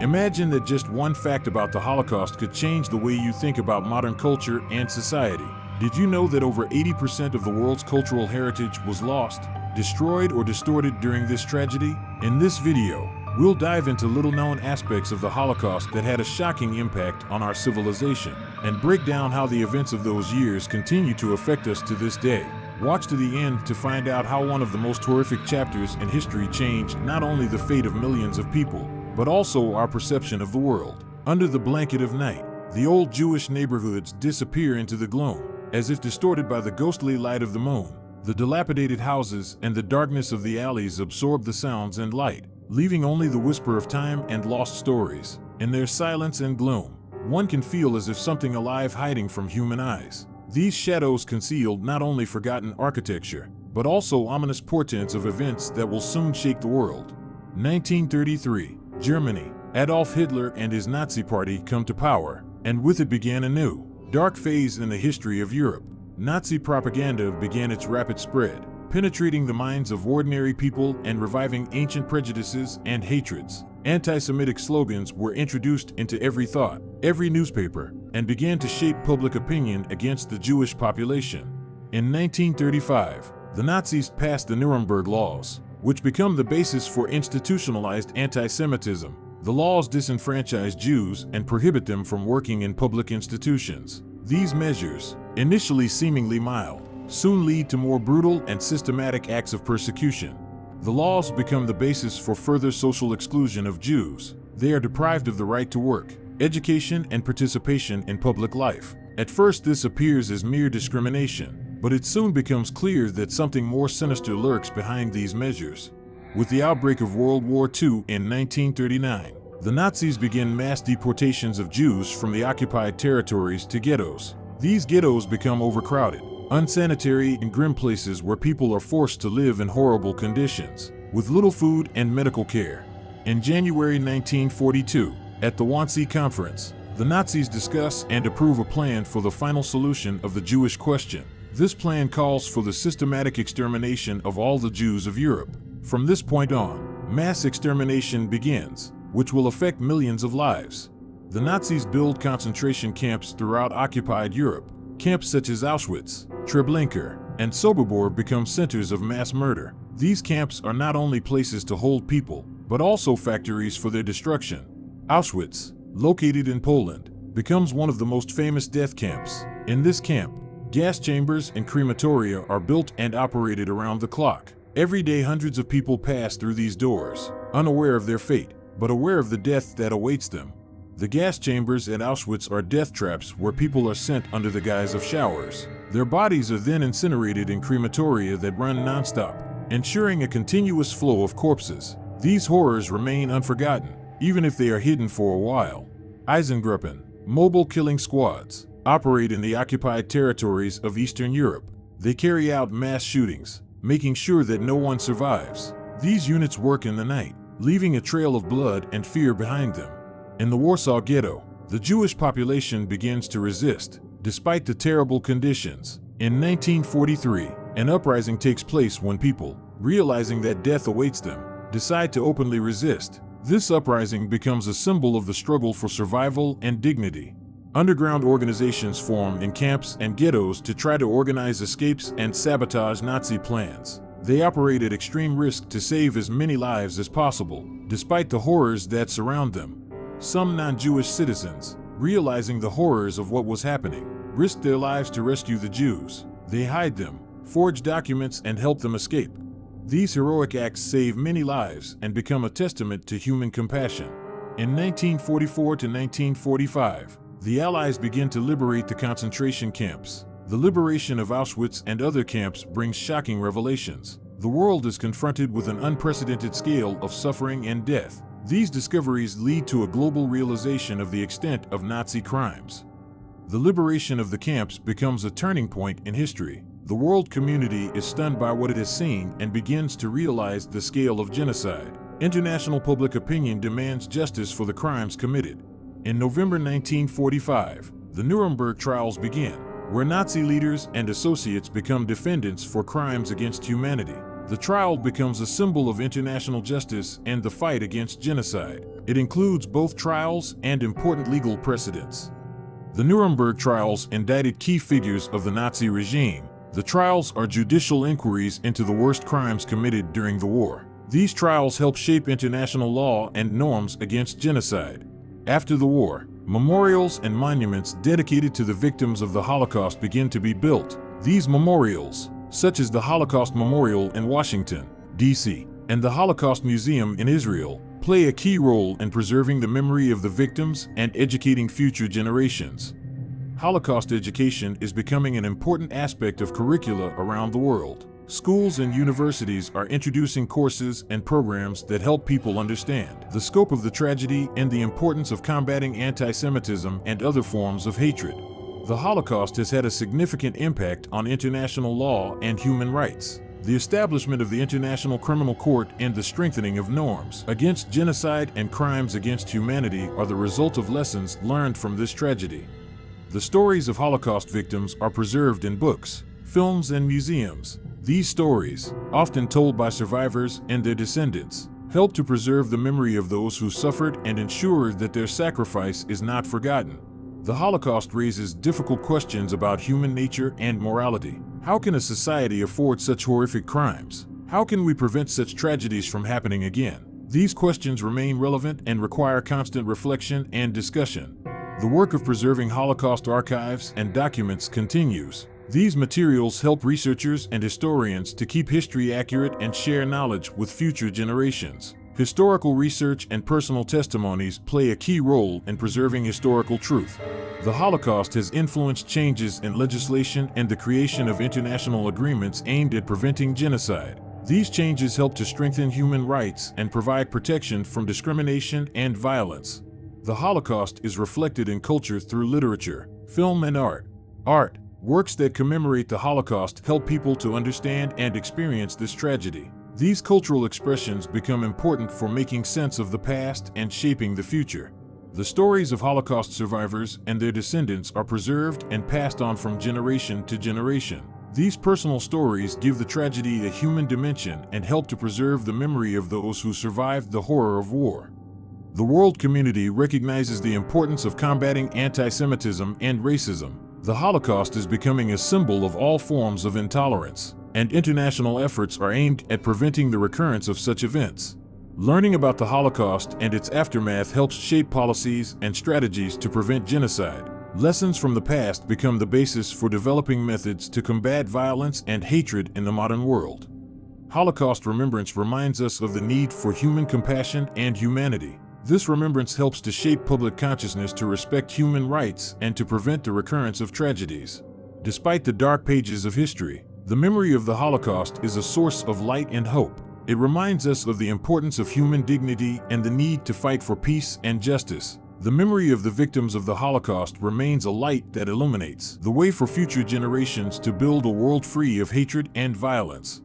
Imagine that just one fact about the Holocaust could change the way you think about modern culture and society. Did you know that over 80% of the world's cultural heritage was lost, destroyed, or distorted during this tragedy? In this video, we'll dive into little-known aspects of the Holocaust that had a shocking impact on our civilization, and break down how the events of those years continue to affect us to this day. Watch to the end to find out how one of the most horrific chapters in history changed not only the fate of millions of people, but also our perception of the world. Under the blanket of night, the old Jewish neighborhoods disappear into the gloom, as if distorted by the ghostly light of the moon. The dilapidated houses and the darkness of the alleys absorb the sounds and light, leaving only the whisper of time and lost stories. In their silence and gloom, one can feel as if something alive hiding from human eyes. These shadows concealed not only forgotten architecture, but also ominous portents of events that will soon shake the world. 1933, Germany. Adolf Hitler and his Nazi party come to power, and with it began a new, dark phase in the history of Europe. Nazi propaganda began its rapid spread, penetrating the minds of ordinary people and reviving ancient prejudices and hatreds. Anti-Semitic slogans were introduced into every thought, every newspaper, and began to shape public opinion against the Jewish population. In 1935, the Nazis passed the Nuremberg Laws, which become the basis for institutionalized anti-Semitism. The laws disenfranchise Jews and prohibit them from working in public institutions. These measures, initially seemingly mild, soon lead to more brutal and systematic acts of persecution. The laws become the basis for further social exclusion of Jews. They are deprived of the right to work, education, and participation in public life. At first, this appears as mere discrimination, but it soon becomes clear that something more sinister lurks behind these measures. With the outbreak of World War II in 1939, the Nazis begin mass deportations of Jews from the occupied territories to ghettos. These ghettos become overcrowded, unsanitary, and grim places where people are forced to live in horrible conditions, with little food and medical care. In January 1942, at the Wannsee Conference, the Nazis discuss and approve a plan for the final solution of the Jewish question. This plan calls for the systematic extermination of all the Jews of Europe. From this point on, mass extermination begins, which will affect millions of lives. The Nazis build concentration camps throughout occupied Europe. Camps such as Auschwitz, Treblinka, and Sobibor become centers of mass murder. These camps are not only places to hold people, but also factories for their destruction. Auschwitz, located in Poland, becomes one of the most famous death camps. In this camp, gas chambers and crematoria are built and operated around the clock. Every day, hundreds of people pass through these doors, unaware of their fate, but aware of the death that awaits them. The gas chambers at Auschwitz are death traps where people are sent under the guise of showers. Their bodies are then incinerated in crematoria that run nonstop, ensuring a continuous flow of corpses. These horrors remain unforgotten, even if they are hidden for a while. Eisengruppen, mobile killing squads, operate in the occupied territories of Eastern Europe. They carry out mass shootings, making sure that no one survives. These units work in the night, leaving a trail of blood and fear behind them. In the Warsaw Ghetto, the Jewish population begins to resist, despite the terrible conditions. In 1943, an uprising takes place when people, realizing that death awaits them, decide to openly resist. This uprising becomes a symbol of the struggle for survival and dignity. Underground organizations form in camps and ghettos to try to organize escapes and sabotage Nazi plans. They operate at extreme risk to save as many lives as possible, despite the horrors that surround them. Some non-Jewish citizens, realizing the horrors of what was happening, risked their lives to rescue the Jews. They hide them, forge documents, and help them escape. These heroic acts save many lives and become a testament to human compassion. In 1944 to 1945, the Allies begin to liberate the concentration camps. The liberation of Auschwitz and other camps brings shocking revelations. The world is confronted with an unprecedented scale of suffering and death. These discoveries lead to a global realization of the extent of Nazi crimes. The liberation of the camps becomes a turning point in history. The world community is stunned by what it has seen and begins to realize the scale of genocide. International public opinion demands justice for the crimes committed. In November 1945, the Nuremberg trials begin, where Nazi leaders and associates become defendants for crimes against humanity. The trial becomes a symbol of international justice and the fight against genocide. It includes both trials and important legal precedents. The Nuremberg trials indicted key figures of the Nazi regime. The trials are judicial inquiries into the worst crimes committed during the war. These trials help shape international law and norms against genocide. After the war, memorials and monuments dedicated to the victims of the Holocaust begin to be built. These memorials, such as the Holocaust Memorial in Washington, D.C., and the Holocaust Museum in Israel, play a key role in preserving the memory of the victims and educating future generations. Holocaust education is becoming an important aspect of curricula around the world. Schools and universities are introducing courses and programs that help people understand the scope of the tragedy and the importance of combating anti-Semitism and other forms of hatred. The Holocaust has had a significant impact on international law and human rights. The establishment of the International Criminal Court and the strengthening of norms against genocide and crimes against humanity are the result of lessons learned from this tragedy. The stories of Holocaust victims are preserved in books, films, and museums. These stories, often told by survivors and their descendants, help to preserve the memory of those who suffered and ensure that their sacrifice is not forgotten. The Holocaust raises difficult questions about human nature and morality. How can a society afford such horrific crimes? How can we prevent such tragedies from happening again? These questions remain relevant and require constant reflection and discussion. The work of preserving Holocaust archives and documents continues. These materials help researchers and historians to keep history accurate and share knowledge with future generations. Historical research and personal testimonies play a key role in preserving historical truth. The Holocaust has influenced changes in legislation and the creation of international agreements aimed at preventing genocide. These changes help to strengthen human rights and provide protection from discrimination and violence. The Holocaust is reflected in culture through literature, film, and art. Works that commemorate the Holocaust help people to understand and experience this tragedy. These cultural expressions become important for making sense of the past and shaping the future. The stories of Holocaust survivors and their descendants are preserved and passed on from generation to generation. These personal stories give the tragedy a human dimension and help to preserve the memory of those who survived the horror of war. The world community recognizes the importance of combating anti-Semitism and racism. The Holocaust is becoming a symbol of all forms of intolerance, and international efforts are aimed at preventing the recurrence of such events. Learning about the Holocaust and its aftermath helps shape policies and strategies to prevent genocide. Lessons from the past become the basis for developing methods to combat violence and hatred in the modern world. Holocaust remembrance reminds us of the need for human compassion and humanity. This remembrance helps to shape public consciousness to respect human rights and to prevent the recurrence of tragedies. Despite the dark pages of history, the memory of the Holocaust is a source of light and hope. It reminds us of the importance of human dignity and the need to fight for peace and justice. The memory of the victims of the Holocaust remains a light that illuminates the way for future generations to build a world free of hatred and violence.